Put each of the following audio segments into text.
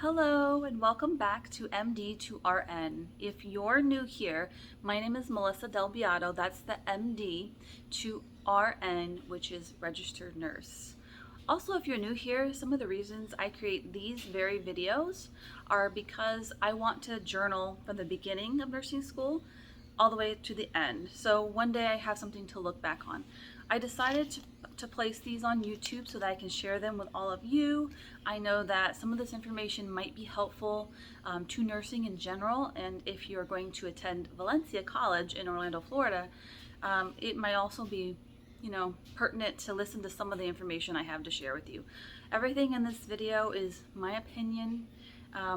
Hello and welcome back to MD to RN. If you're new here, my name is Melissa Del Beato. That's the MD to RN, which is registered nurse. Also, if you're new here, some of the reasons I create these very videos are because I want to journal from the beginning of nursing school all the way to the end. So one day I have something to look back on. I decided to place these on YouTube so that I can share them with all of you. I know that some of this information might be helpful to nursing in general, and if you're going to attend Valencia College in Orlando, Florida, it might also be pertinent to listen to some of the information I have to share with you. Everything in this video is my opinion,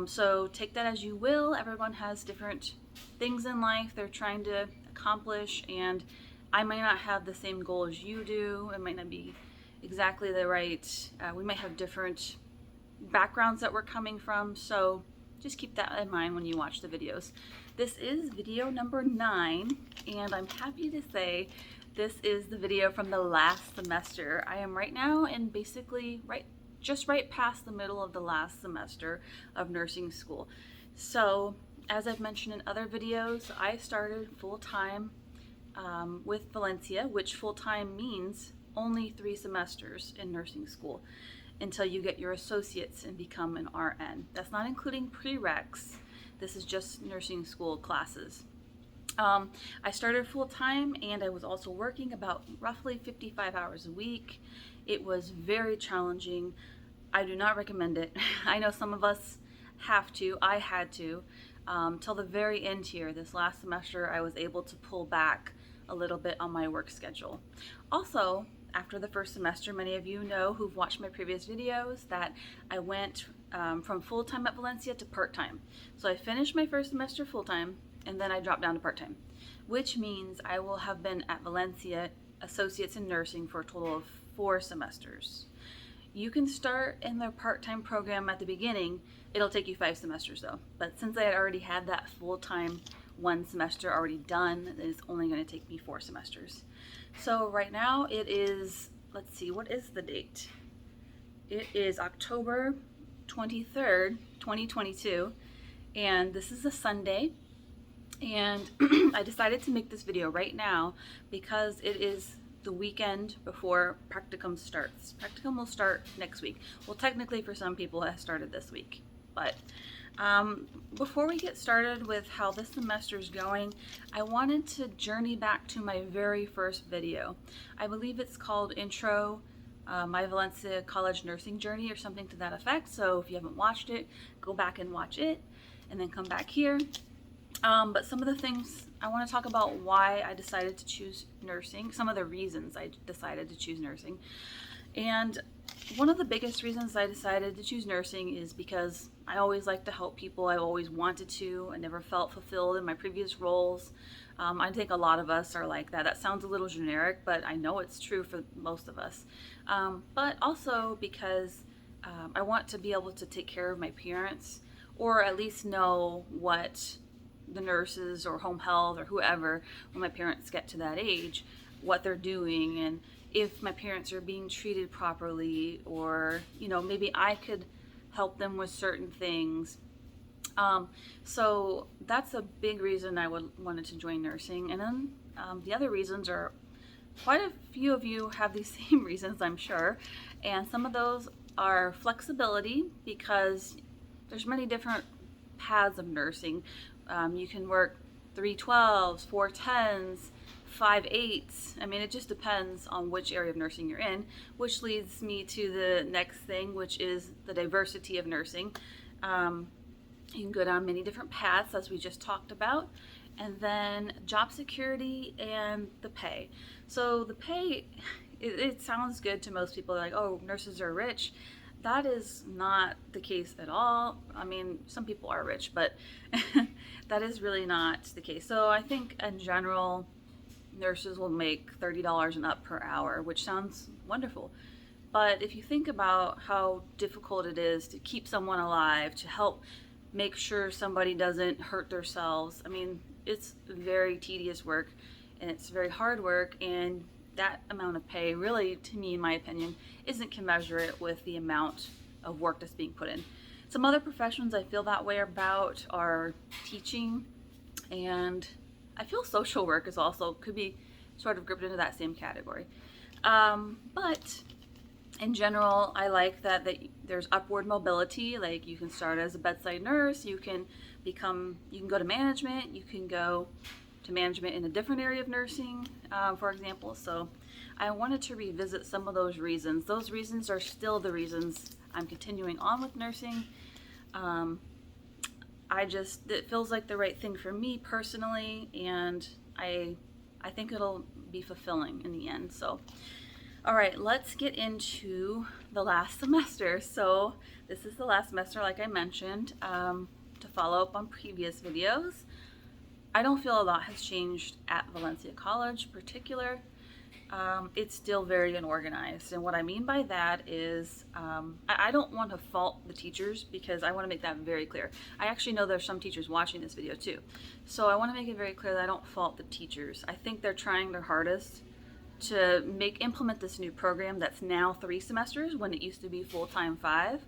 so take that as you will. Everyone has different things in life they're trying to accomplish, and I might not have the same goal as you do. It might not be exactly the right, we might have different backgrounds that we're coming from, so just keep that in mind when you watch the videos. This is video number 9, and I'm happy to say this is the video from the last semester. I am right now in basically just right past the middle of the last semester of nursing school. So as I've mentioned in other videos, I started full-time with Valencia, which full-time means only 3 semesters in nursing school until you get your associates and become an RN. That's not including prereqs. This is just nursing school classes. I started full-time, and I was also working about roughly 55 hours a week. It was very challenging. I do not recommend it. I know some of us have to. I had to. Till the very end here, this last semester, I was able to pull back a little bit on my work schedule. Also, after the first semester, many of you know who've watched my previous videos that I went from full-time at Valencia to part-time. So I finished my first semester full-time, and then I dropped down to part-time, which means I will have been at Valencia Associates in Nursing for a total of 4 semesters. You can start in the part-time program at the beginning. It'll take you 5 semesters though. But since I had already had that full-time 1 semester already done, it's only going to take me 4 semesters. So right now it is, let's see, what is the date? It is October 23rd, 2022, and this is a Sunday. And I decided to make this video right now because it is the weekend before practicum starts. Practicum will start next week. Well, technically for some people it has started this week. But before we get started with how this semester is going, I wanted to journey back to my very first video. I believe it's called Intro, My Valencia College Nursing Journey or something to that effect. So if you haven't watched it, go back and watch it and then come back here. But some of the things I want to talk about why I decided to choose nursing, some of the reasons I decided to choose nursing. And one of the biggest reasons I decided to choose nursing is because I always like to help people. I always wanted to. I never felt fulfilled in my previous roles. I think a lot of us are like that. That sounds a little generic, but I know it's true for most of us. But also because I want to be able to take care of my parents, or at least know what the nurses or home health or whoever, when my parents get to that age, what they're doing, and if my parents are being treated properly, or maybe I could help them with certain things. So that's a big reason I wanted to join nursing. And then the other reasons are, quite a few of you have these same reasons, I'm sure, and some of those are flexibility, because there's many different paths of nursing. You can work 312s, 410s, 5/8. I mean, it just depends on which area of nursing you're in, which leads me to the next thing, which is the diversity of nursing. You can go down many different paths, as we just talked about, and then job security and the pay. So the pay, it sounds good to most people, like, oh, nurses are rich. That is not the case at all. I mean, some people are rich, but that is really not the case. So I think in general, nurses will make $30 and up per hour, which sounds wonderful. But if you think about how difficult it is to keep someone alive, to help make sure somebody doesn't hurt themselves, I mean, it's very tedious work, and it's very hard work, and that amount of pay really, to me, in my opinion, isn't commensurate with the amount of work that's being put in. Some other professions I feel that way about are teaching, and I feel social work is also could be sort of grouped into that same category. But in general, I like that there's upward mobility. Like you can start as a bedside nurse, you can go to management, you can go to management in a different area of nursing, for example. So I wanted to revisit some of those reasons. Those reasons are still the reasons I'm continuing on with nursing. It feels like the right thing for me personally, and I think it'll be fulfilling in the end. So, all right, let's get into the last semester. So this is the last semester, like I mentioned, to follow up on previous videos. I don't feel a lot has changed at Valencia College in particular. It's still very unorganized, and what I mean by that is I don't want to fault the teachers, because I want to make that very clear. I actually know there's some teachers watching this video too, so I want to make it very clear that I don't fault the teachers. I think they're trying their hardest to implement this new program that's now 3 semesters when it used to be full-time 5,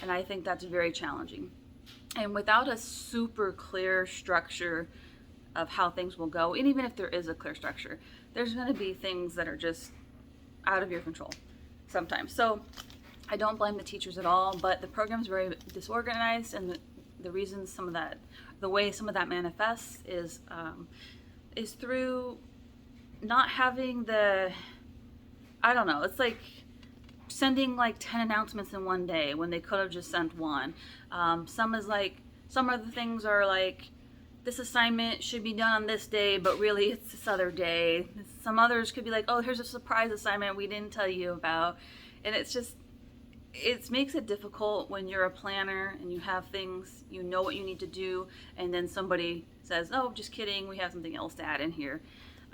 and I think that's very challenging. And without a super clear structure of how things will go, and even if there is a clear structure, there's going to be things that are just out of your control sometimes. So I don't blame the teachers at all, but the program's very disorganized, and the reasons the way some of that manifests is through not having I don't know, it's like sending like 10 announcements in one day when they could have just sent one. Some of the things are like, this assignment should be done on this day, but really it's this other day. Some others could be like, oh, here's a surprise assignment we didn't tell you about. And it makes it difficult when you're a planner and you have things, you know what you need to do, and then somebody says, oh, just kidding, we have something else to add in here.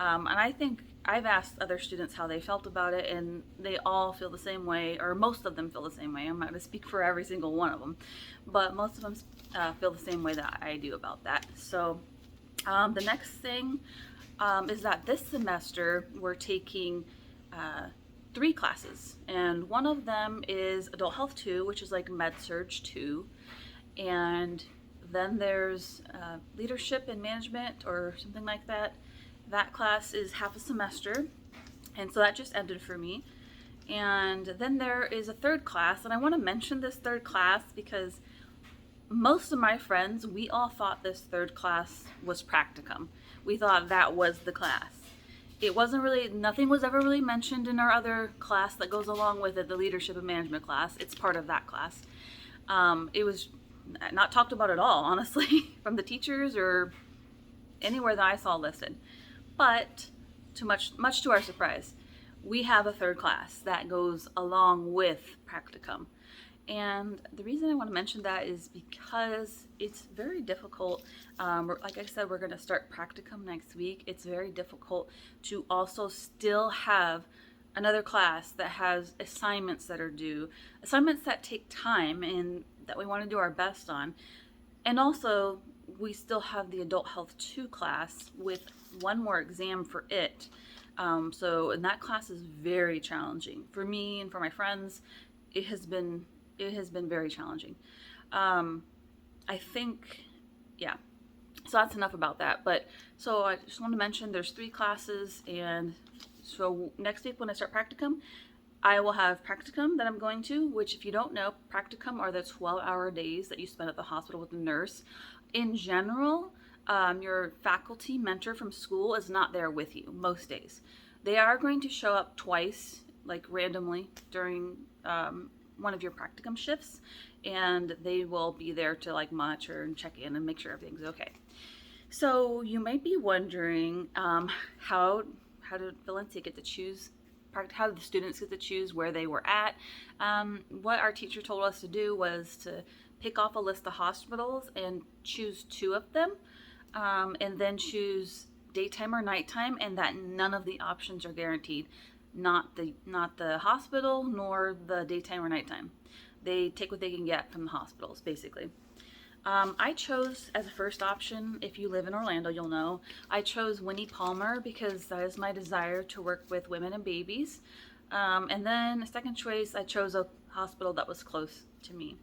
And I think I've asked other students how they felt about it, and they all feel the same way, or most of them feel the same way. I'm not going to speak for every single one of them, but most of them feel the same way that I do about that. So the next thing is that this semester we're taking 3 classes, and one of them is Adult Health 2, which is like Med Surg 2, and then there's Leadership and Management or something like that. That class is half a semester, and so that just ended for me. And then there is a 3rd class, and I want to mention this 3rd class because most of my friends, we all thought this 3rd class was practicum. We thought that was the class. It wasn't really, nothing was ever really mentioned in our other class that goes along with it, the Leadership and Management class. It's part of that class. It was not talked about at all, honestly, from the teachers or anywhere that I saw listed. But much to our surprise, we have a 3rd class that goes along with practicum. And the reason I want to mention that is because it's very difficult. Like I said, we're going to start practicum next week. It's very difficult to also still have another class that has assignments that are due, assignments that take time and that we want to do our best on. And also, we still have the Adult Health 2 class with one more exam for it. And that class is very challenging for me and for my friends. It has been very challenging. I think, yeah. So that's enough about that. But so I just want to mention there's 3 classes, and so next week when I start practicum, I will have practicum that I'm going to, which if you don't know, practicum are the 12-hour days that you spend at the hospital with the nurse. In general, your faculty mentor from school is not there with you most days. They are going to show up twice, like randomly, during one of your practicum shifts, and they will be there to like monitor and check in and make sure everything's okay. So you might be wondering, how did Valencia get to choose? How did the students get to choose where they were at? What our teacher told us to do was to pick off a list of hospitals and choose 2 of them, and then choose daytime or nighttime, and that none of the options are guaranteed. Not the hospital nor the daytime or nighttime. They take what they can get from the hospitals, basically. I chose as a first option, if you live in Orlando, you'll know, I chose Winnie Palmer because that is my desire to work with women and babies. And then a second choice, I chose a hospital that was close to me.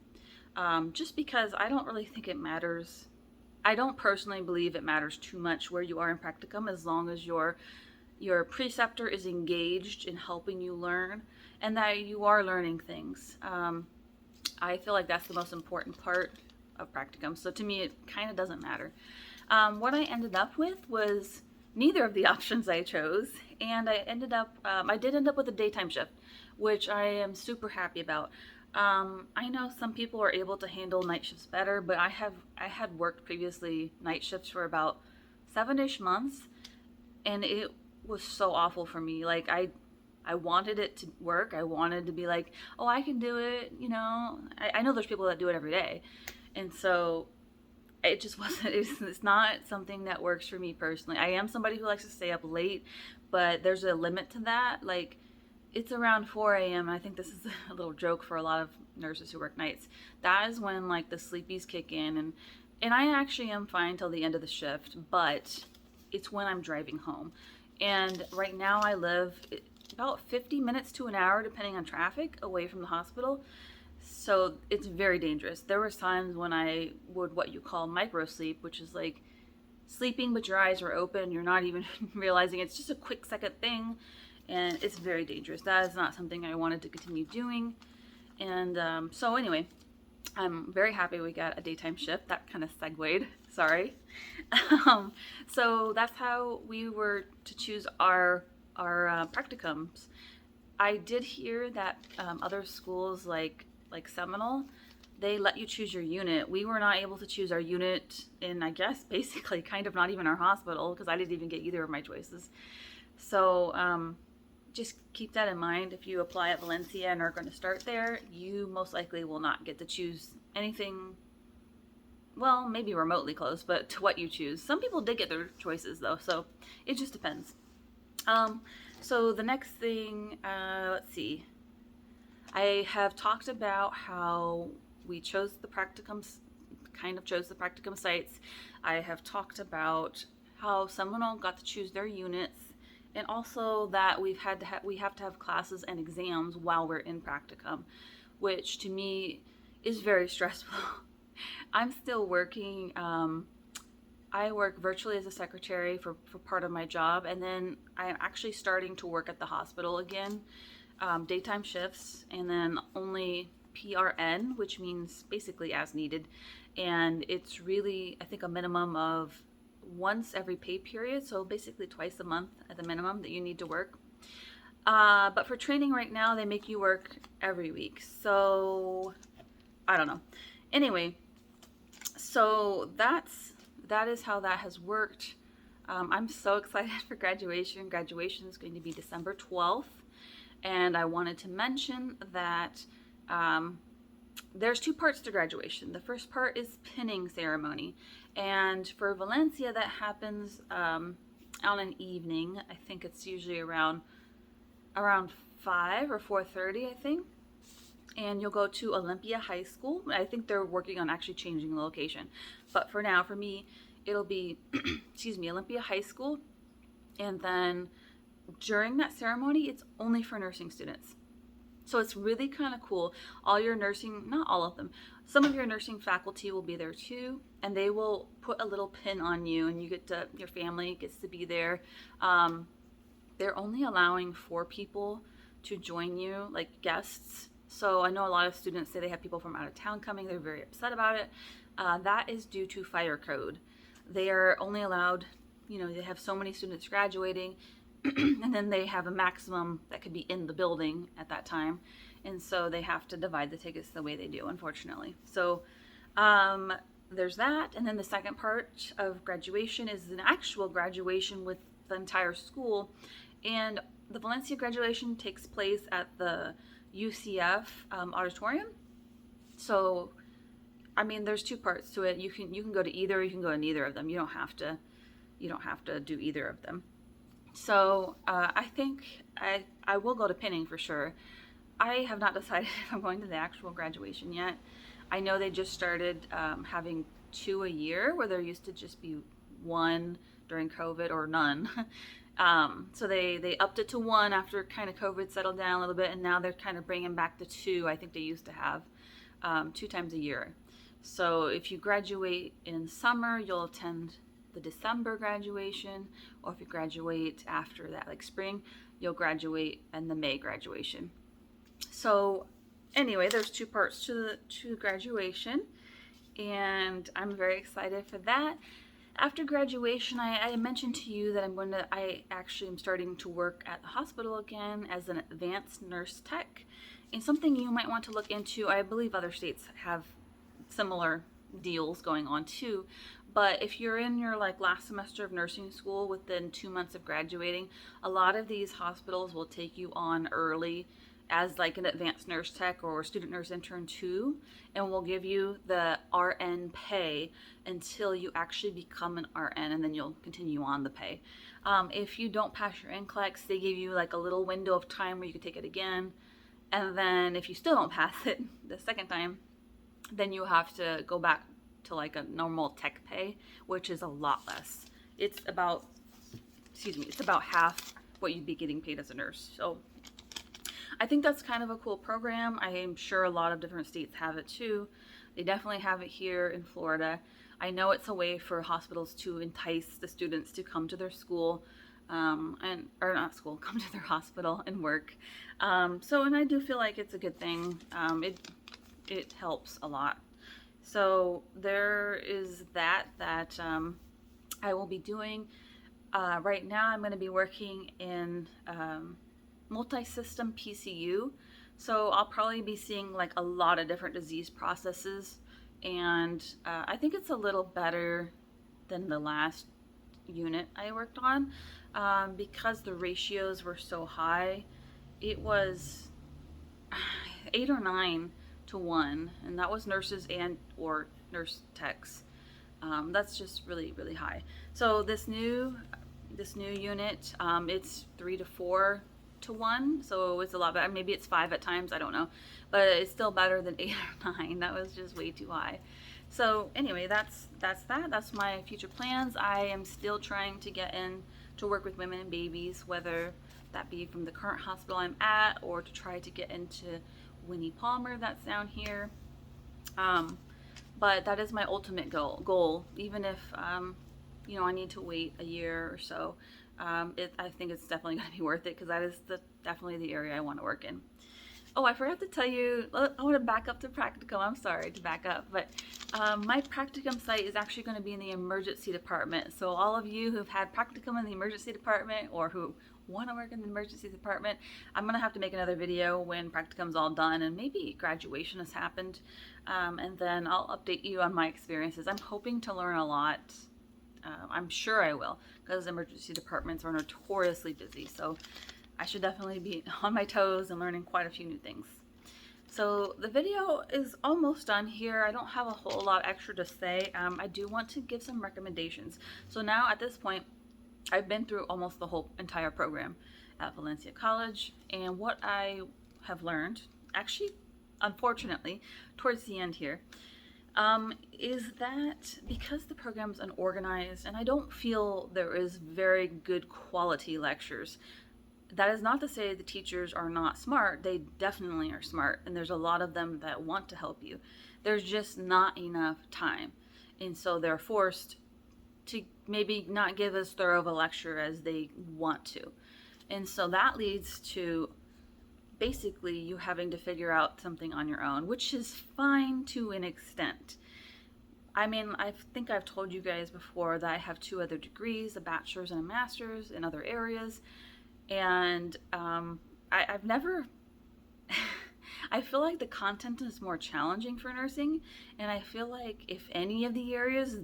just because I don't really think it matters. I don't personally believe it matters too much where you are in practicum, as long as your preceptor is engaged in helping you learn and that you are learning things. I feel like that's the most important part of practicum. So to me, it kind of doesn't matter. What I ended up with was neither of the options I chose, and I did end up with a daytime shift, which I am super happy about. I know some people are able to handle night shifts better, but I had worked previously night shifts for about 7-ish months, and it was so awful for me. Like I wanted it to work. I wanted to be like, oh, I can do it. You know, I know there's people that do it every day, and so it just wasn't. It's not something that works for me personally. I am somebody who likes to stay up late, but there's a limit to that. Like it's around 4 a.m. I think this is a little joke for a lot of nurses who work nights. That is when like the sleepies kick in, and I actually am fine till the end of the shift, but it's when I'm driving home. And right now I live about 50 minutes to an hour, depending on traffic, away from the hospital. So it's very dangerous. There was times when I would what you call micro sleep, which is like sleeping but your eyes are open. You're not even realizing it's just a quick second thing, and it's very dangerous. That is not something I wanted to continue doing. And so anyway, I'm very happy we got a daytime shift. That kind of segued. Sorry. So that's how we were to choose our practicums. I did hear that other schools like Seminole, they let you choose your unit. We were not able to choose our unit in, I guess, basically kind of not even our hospital, because I didn't even get either of my choices. So just keep that in mind. If you apply at Valencia and are going to start there, you most likely will not get to choose anything, well, maybe remotely close, but to what you choose. Some people did get their choices though, so it just depends. So the next thing, let's see. I have talked about how we chose the practicums, kind of chose the practicum sites. I have talked about how Seminole got to choose their units, and also that we have to have classes and exams while we're in practicum, which to me is very stressful. I'm still working. I work virtually as a secretary for part of my job, and then I'm actually starting to work at the hospital again, daytime shifts, and then only PRN, which means basically as needed. And it's really, I think, a minimum of once every pay period, so basically twice a month at the minimum that you need to work. But for training right now, they make you work every week. So I don't know. Anyway, so that is how that has worked. I'm so excited for graduation. Graduation is going to be December 12th. And I wanted to mention that there's two parts to graduation. The first part is pinning ceremony. And for Valencia, that happens on an evening. I think it's usually around 5 or 4:30, I think. And you'll go to Olympia High School. I think they're working on actually changing the location. But for now, for me, it'll be, excuse me, Olympia High School. And then during that ceremony, it's only for nursing students. So it's really kind of cool. All your nursing, not all of them, some of your nursing faculty will be there too, and they will put a little pin on you, and your family gets to be there. They're only allowing 4 people to join you, like guests. So I know a lot of students say they have people from out of town coming. They're very upset about it. That is due to fire code. They are only allowed, they have so many students graduating, and then they have a maximum that could be in the building at that time. And so they have to divide the tickets the way they do, unfortunately. So there's that. And then the second part of graduation is an actual graduation with the entire school. And the Valencia graduation takes place at the UCF auditorium. So, I mean, there's 2 parts to it. You can go to either, you can go to neither of them. You don't have to do either of them. So I think I will go to pinning for sure. I have not decided if I'm going to the actual graduation yet. I know they just started having 2 a year, where there used to just be 1 during COVID or none. So they upped it to 1 after kind of COVID settled down a little bit, and now they're kind of bringing back the 2 I think they used to have. 2 times a year. So if you graduate in summer, you'll attend the December graduation, or if you graduate after that, like spring, you'll graduate in the May graduation. So anyway, there's 2 parts to graduation, and I'm very excited for that. After graduation, I mentioned to you that I actually am starting to work at the hospital again as an advanced nurse tech. And something you might want to look into, I believe other states have similar deals going on too. But if you're in your last semester of nursing school within 2 months of graduating, a lot of these hospitals will take you on early as like an advanced nurse tech or student nurse intern too, and will give you the RN pay until you actually become an RN, and then you'll continue on the pay. If you don't pass your NCLEX, they give you like a little window of time where you can take it again, and then if you still don't pass it the second time, then you have to go back to like a normal tech pay, which is a lot less. It's about half what you'd be getting paid as a nurse. So I think that's kind of a cool program. I am sure a lot of different states have it too. They definitely have it here in Florida. I know it's a way for hospitals to entice the students to come to their school, come to their hospital and work. And I do feel like it's a good thing. It helps a lot. So there is that I will be doing. Right now I'm going to be working in multi-system PCU. So I'll probably be seeing like a lot of different disease processes. And I think it's a little better than the last unit I worked on because the ratios were so high. It was 8 or 9 to 1, and that was nurses and or nurse techs. That's just really, really high. So this new unit, it's 3 to 4 to 1, so it's a lot better. Maybe it's 5 at times, I don't know, but it's still better than 8 or 9. That was just way too high. So anyway, that's my future plans. I am still trying to get in to work with women and babies, whether that be from the current hospital I'm at or to try to get into Winnie Palmer, that's down here. But that is my ultimate goal, even if I need to wait a year or so. I think it's definitely going to be worth it because that is definitely the area I want to work in. Oh, I forgot to tell you, I want to back up to practicum. I'm sorry to back up, but my practicum site is actually going to be in the emergency department. So all of you who've had practicum in the emergency department or who want to work in the emergency department, I'm going to have to make another video when practicum's all done and maybe graduation has happened. And then I'll update you on my experiences. I'm hoping to learn a lot. I'm sure I will, because emergency departments are notoriously busy. So I should definitely be on my toes and learning quite a few new things. So the video is almost done here. I don't have a whole lot extra to say. I do want to give some recommendations. So now at this point, I've been through almost the whole entire program at Valencia College, and what I have learned, actually, unfortunately, towards the end here, is that because the program is unorganized and I don't feel there is very good quality lectures, that is not to say the teachers are not smart. They definitely are smart, and there's a lot of them that want to help you. There's just not enough time, and so they're forced to maybe not give as thorough of a lecture as they want to. And so that leads to basically you having to figure out something on your own, which is fine to an extent. I mean, I think I've told you guys before that I have 2 other degrees, a bachelor's and a master's in other areas. And I've never, I feel like the content is more challenging for nursing. And I feel like if any of the areas,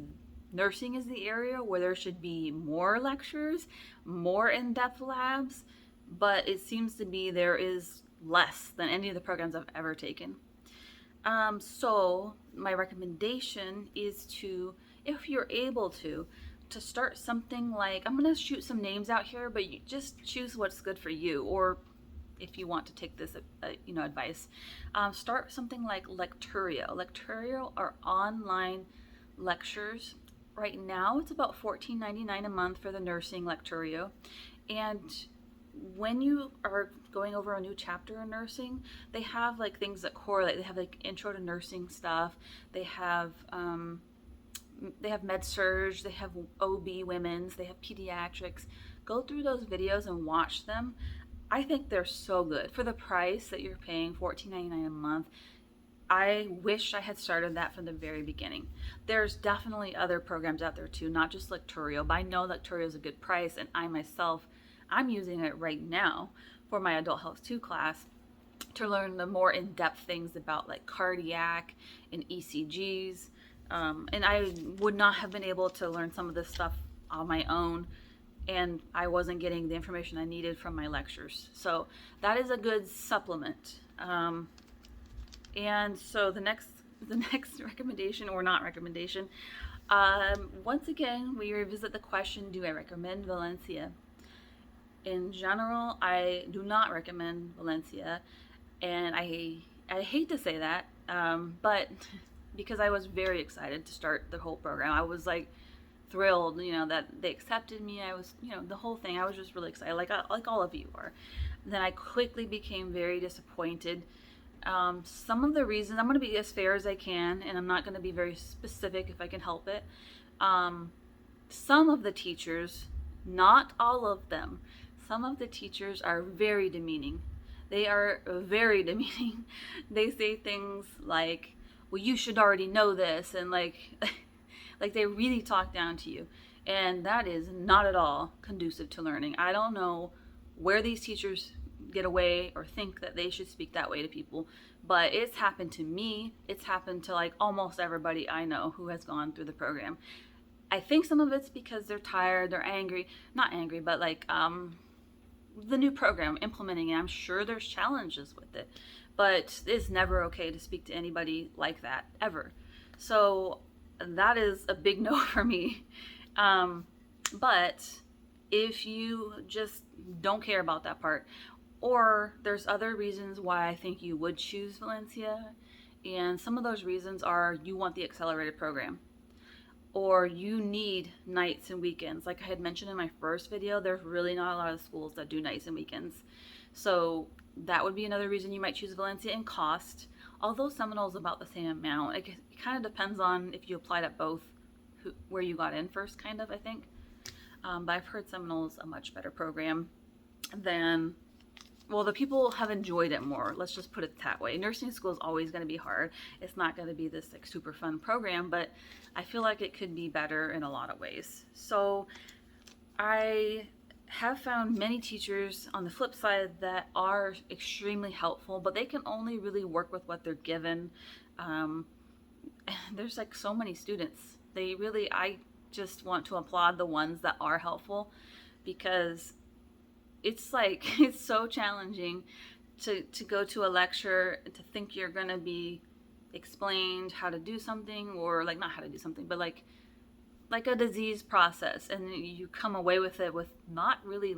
nursing is the area where there should be more lectures, more in-depth labs, but it seems to be there is less than any of the programs I've ever taken. So my recommendation is to, if you're able to start something like, I'm going to shoot some names out here, but you just choose what's good for you, or if you want to take this advice, start something like Lecturio. Lecturio are online lectures. Right now it's about $14.99 a month for the nursing Lecturio, and when you are going over a new chapter in nursing, they have like things that correlate. They have like intro to nursing stuff. They have med surge. They have OB women's. They have pediatrics. Go through those videos and watch them. I think they're so good for the price that you're paying, $14.99 a month. I wish I had started that from the very beginning. There's definitely other programs out there too, not just Lecturio, but I know Lecturio is a good price, and I myself, I'm using it right now for my Adult Health 2 class to learn the more in-depth things about like cardiac and ECGs. And I would not have been able to learn some of this stuff on my own, and I wasn't getting the information I needed from my lectures. So that is a good supplement. And so the next recommendation, or not recommendation, once again, we revisit the question, do I recommend Valencia? In general, I do not recommend Valencia, and I hate to say that, but because I was very excited to start the whole program. I was like thrilled, you know, that they accepted me. I was, you know, the whole thing, I was just really excited, like all of you are. Then I quickly became very disappointed. Some of the reasons, I'm going to be as fair as I can, and I'm not going to be very specific if I can help it. Some of the teachers, not all of them, some of the teachers are very demeaning. They are very demeaning. They say things like, well, you should already know this, and like they really talk down to you. And that is not at all conducive to learning. I don't know where these teachers get away or think that they should speak that way to people, but it's happened to me. It's happened to like almost everybody I know who has gone through the program. I think some of it's because they're tired, they're angry, not angry, but like the new program, implementing it. I'm sure there's challenges with it, but it's never okay to speak to anybody like that, ever. So that is a big no for me. But if you just don't care about that part, or there's other reasons why I think you would choose Valencia, and some of those reasons are you want the accelerated program, or you need nights and weekends. Like I had mentioned in my first video, there's really not a lot of schools that do nights and weekends. So that would be another reason you might choose Valencia. And cost, although Seminole is about the same amount, it kind of depends on if you applied at both, where you got in first, kind of, I think. But I've heard Seminole is a much better program than, well, the people have enjoyed it more. Let's just put it that way. Nursing school is always going to be hard. It's not going to be this like super fun program, but I feel like it could be better in a lot of ways. So I have found many teachers on the flip side that are extremely helpful, but they can only really work with what they're given. There's like so many students. I just want to applaud the ones that are helpful, because it's like, it's so challenging to go to a lecture, to think you're going to be explained how to do something, or like not how to do something, but like a disease process, and you come away with it with not really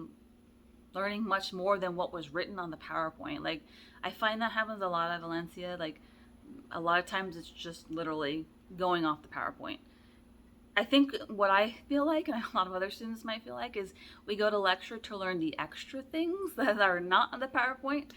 learning much more than what was written on the PowerPoint. Like I find that happens a lot at Valencia. Like a lot of times it's just literally going off the PowerPoint. I think what I feel like, and a lot of other students might feel like, is we go to lecture to learn the extra things that are not on the PowerPoint.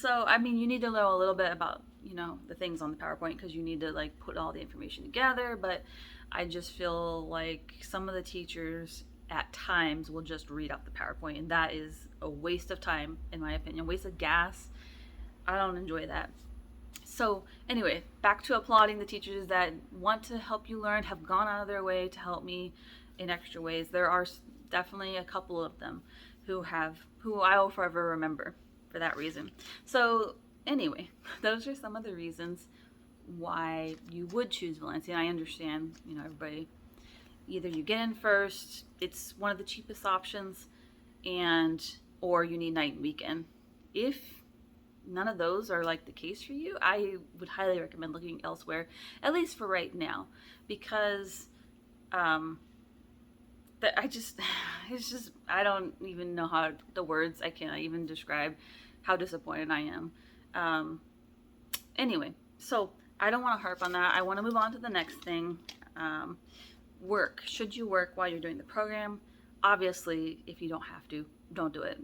So, I mean, you need to know a little bit about, you know, the things on the PowerPoint, because you need to like put all the information together. But I just feel like some of the teachers at times will just read off the PowerPoint, and that is a waste of time, in my opinion, waste of gas. I don't enjoy that. So anyway, back to applauding the teachers that want to help you learn, have gone out of their way to help me in extra ways. There are definitely a couple of them who I will forever remember for that reason. So anyway, those are some of the reasons why you would choose Valencia. And I understand, you know, everybody, either you get in first, it's one of the cheapest options, or you need night and weekend. If none of those are like the case for you, I would highly recommend looking elsewhere, at least for right now, because I don't even know how I can't even describe how disappointed I am. Anyway, so I don't want to harp on that. I want to move on to the next thing. Work. Should you work while you're doing the program? Obviously, if you don't have to, don't do it.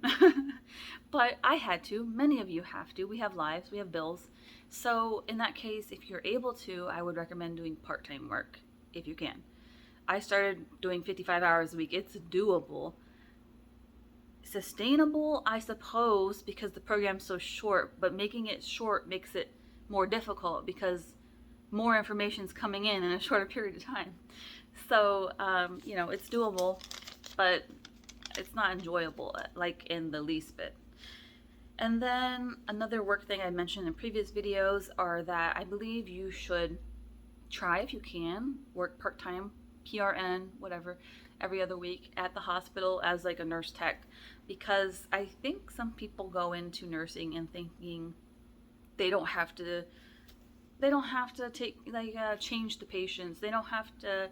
But I had to. Many of you have to. We have lives, we have bills. So, in that case, if you're able to, I would recommend doing part time work if you can. I started doing 55 hours a week. It's doable. Sustainable, I suppose, because the program's so short, but making it short makes it more difficult because more information's coming in a shorter period of time. So, it's doable, but it's not enjoyable, like in the least bit. And then another work thing I mentioned in previous videos are that I believe you should try, if you can, work part-time, PRN, whatever, every other week at the hospital as like a nurse tech, because I think some people go into nursing and thinking they don't have to take change the patients. They don't have to,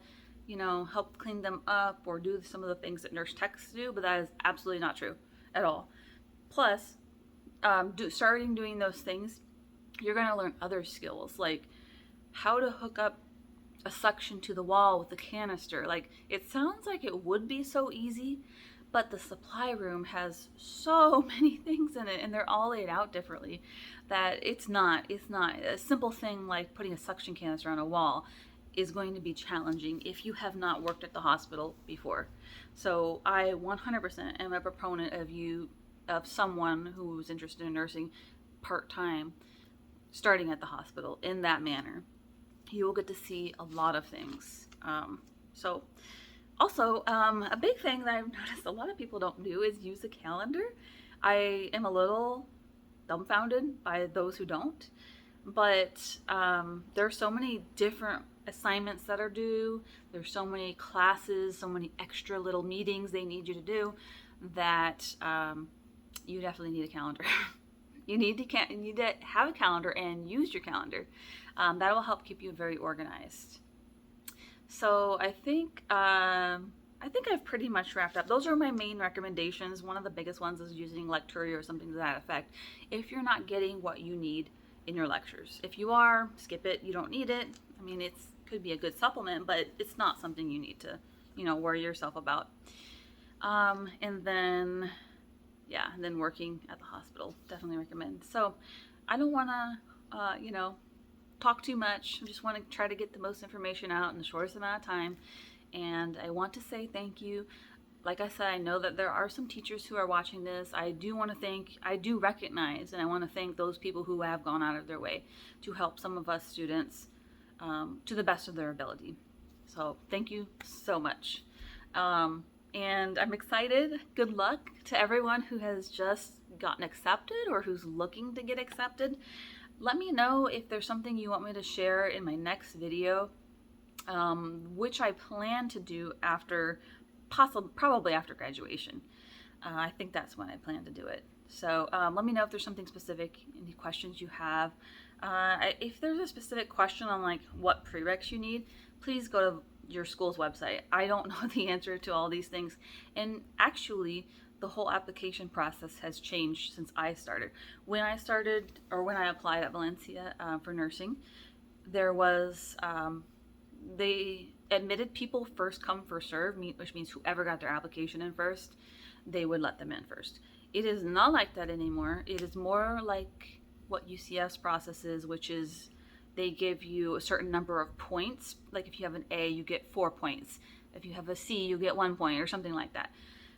help clean them up or do some of the things that nurse techs do, but that is absolutely not true at all. Plus, starting doing those things, you're going to learn other skills like how to hook up a suction to the wall with a canister. Like, it sounds like it would be so easy, but the supply room has so many things in it and they're all laid out differently that it's not a simple thing like putting a suction canister on a wall is going to be challenging if you have not worked at the hospital before. So I 100% am a proponent of someone who's interested in nursing part-time starting at the hospital in that manner. You will get to see a lot of things. Also, a big thing that I've noticed a lot of people don't do is use a calendar. I am a little dumbfounded by those who don't, but there are so many different assignments that are due. There's so many classes, so many extra little meetings they need you to do that you definitely need a calendar. You need to have a calendar and use your calendar. That will help keep you very organized. So I think I've pretty much wrapped up. Those are my main recommendations. One of the biggest ones is using Lectury or something to that effect. If you're not getting what you need in your lectures, if you are, skip it. You don't need it. I mean, it could be a good supplement, but it's not something you need to, worry yourself about. And then working at the hospital, definitely recommend. So I don't want to, talk too much. I just want to try to get the most information out in the shortest amount of time. And I want to say thank you. Like I said, I know that there are some teachers who are watching this. I do recognize, and I want to thank those people who have gone out of their way to help some of us students to the best of their ability. So thank you so much. And I'm excited. Good luck to everyone who has just gotten accepted or who's looking to get accepted. Let me know if there's something you want me to share in my next video, which I plan to do probably after graduation. I think that's when I plan to do it. So let me know if there's something specific, any questions you have. If there's a specific question on like what prereqs you need, please go to your school's website. I don't know the answer to all these things. And actually, the whole application process has changed since I started. When I applied at Valencia for nursing, there was, they admitted people first come, first serve, which means whoever got their application in first, they would let them in first. It is not like that anymore. It is more like what UCF's process is, which is they give you a certain number of points. Like if you have an A, you get 4 points. If you have a C, you get 1 point or something like that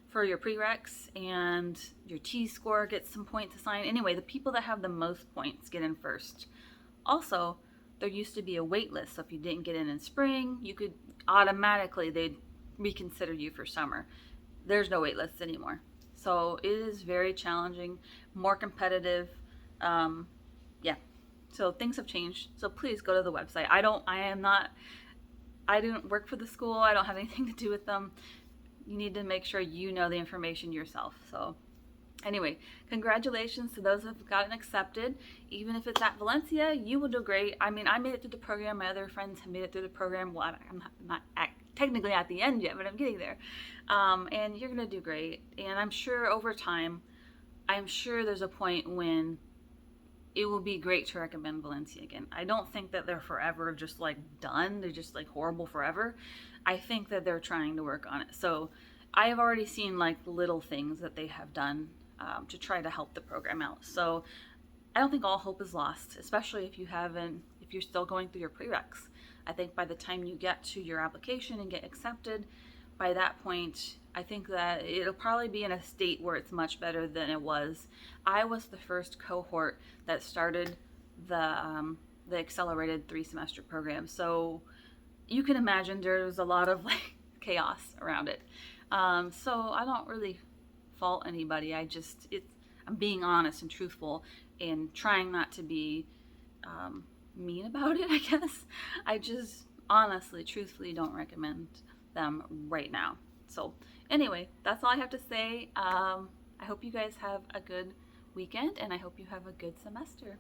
for your prereqs, and your T-score gets some points assigned. Anyway, the people that have the most points get in first. Also, there used to be a wait list, so if you didn't get in spring, you could automatically, they'd reconsider you for summer. There's no wait lists anymore. So it is very challenging, more competitive. So things have changed. So please go to the website. I didn't work for the school. I don't have anything to do with them. You need to make sure you know the information yourself. So anyway, congratulations to those who have gotten accepted. Even if it's at Valencia, you will do great. I mean, I made it through the program. My other friends have made it through the program. Well, I'm not technically at the end yet, but I'm getting there. And you're going to do great. And I'm sure over time, there's a point when it will be great to recommend Valencia again. I don't think that they're forever just like done. They're just like horrible forever. I think that they're trying to work on it. So I have already seen like little things that they have done to try to help the program out. So I don't think all hope is lost, especially if you're still going through your prereqs. I think by the time you get to your application and get accepted, by that point, I think that it'll probably be in a state where it's much better than it was. I was the first cohort that started the accelerated 3-semester program, so you can imagine there was a lot of like chaos around it. So I don't really fault anybody. I'm being honest and truthful and trying not to be mean about it, I guess. I just honestly, truthfully don't recommend them right now. So anyway, that's all I have to say. I hope you guys have a good weekend, and I hope you have a good semester.